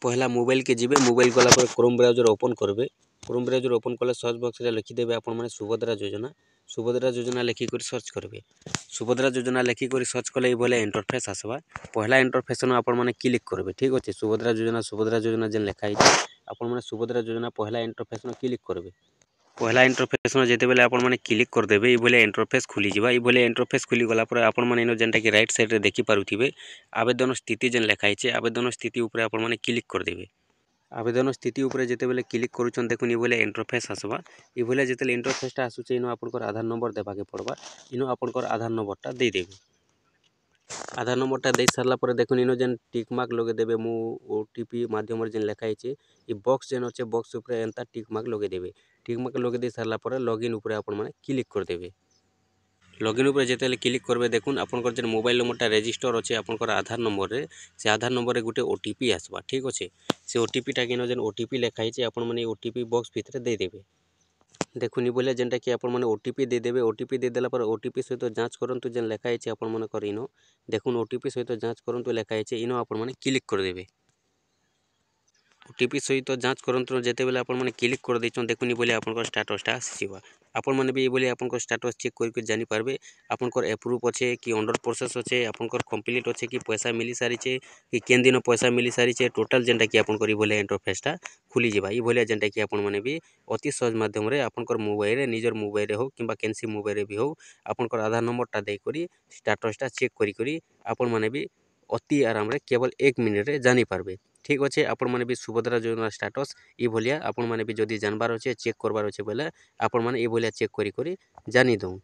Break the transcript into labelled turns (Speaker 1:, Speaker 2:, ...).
Speaker 1: पहला मोबाइल के जिबे मोबाइल गला पर क्रोम ब्राउजर ओपन करबे। क्रोम ब्राउजर ओपन कले सर्च बॉक्स रे लिखिदेबे आपण माने सुभद्रा योजना लिखिक सर्च करबे। सुभद्रा योजना लिखिक सर्च कले ये भले इंटरफेस आसबा। पहला इंटरफेस न आपण माने क्लिक करबे। ठीक अच्छे सुभद्रा योजना जेन लिखा है आपण माने सुभद्रा योजना पहला इंटरफेस न क्लिक करबे। पहला इंटरफेस में जिते बेले आपण माने क्लिक करदेबे ये भले इंटरफेस खुली जावा। ये भले इंटरफेस खुली गला पर आपण माने इनो जेनटा कि राइट साइड रे देखि पारुथिबे आवेदन स्थिति जेन लिखा है आवेदन स्थिति ऊपर आपण माने क्लिक करदेबे। आवेदन स्थिति ऊपर जिते बेले क्लिक करूछन देखुन ये भले इंटरफेस आसबा। ये भले जिते इंटरफेसटा आसुचे इनो आपनकर आधार नंबर देबा के पड़बा। इनो आपनकर आधार नंबरटा दे देबे। आधार नंबरटा दे सारला पर देखुन इनो जेन टिक मार्क लगे देबे मु ओटीपी माध्यम रे जेन लिखा है ये बॉक्स जेन अच्छे बॉक्स ऊपर एंता टिक मार्क लगे देबे। टिक मार्क लगे दे सारला पर लॉगिन ऊपर आपण माने क्लिक कर देबे। लॉगिन ऊपर जेते क्लिक करबे देखुन आपनकर जेन मोबाइल नंबरटा रजिस्टर अच्छे आपनकर आधार नंबर रे से आधार नंबर रे गुटे ओटीपी आसबा। ठीक अच्छे से ओटीपी टा किनो जेन ओटीपी लिखा है आपण माने ओटीपी बॉक्स भितर दे देबे। देखुन बोले जेनटा कि आपण माने ओटीपी दे देबे। ओटीपी दे देला पर ओटीपी सहित जांच करंतु जेन लिखा है आपण माने कर इनो देखुन ओटीपी सहित जांच करंतु लिखा है इनो आपण माने क्लिक कर देबे। ओटीपी सहित जांच करंतु जेते बेले आपण माने क्लिक कर दैछन देखुनी बोले आपनकर स्टेटसटा आसीबा। आपण माने भी बोले आपनकर स्टेटस चेक करके जानि पारबे आपनकर अप्रूव अच्छे कि अंडर प्रोसेस अच्छे आपनकर कंप्लीट अच्छे कि पैसा मिली सारिचे कि केन दिन पैसा मिली सारिचे टोटल जेनटा कि आपनकर बोले इंटरफेसटा खुली जिबा। ई बोले जेनटा कि आपण माने भी अति सहज माध्यम रे आपनकर मोबाइल रे निजर मोबाइल रे हो किबा केनसी मोबाइल रे भी हो आपनकर आधार नंबरटा दे करी स्टेटसटा चेक करी करी आपण माने भी अति आराम रे केवल 1 मिनिट रे जानि पारबे। ठीक अच्छे आपण माने भी सुभद्रा योजना स्टेटस ई भलिया आपण माने भी जदी जानबार अच्छे चेक करबार अच्छे बोले आपण माने ई भलिया चेक करी करी जानि दऊ।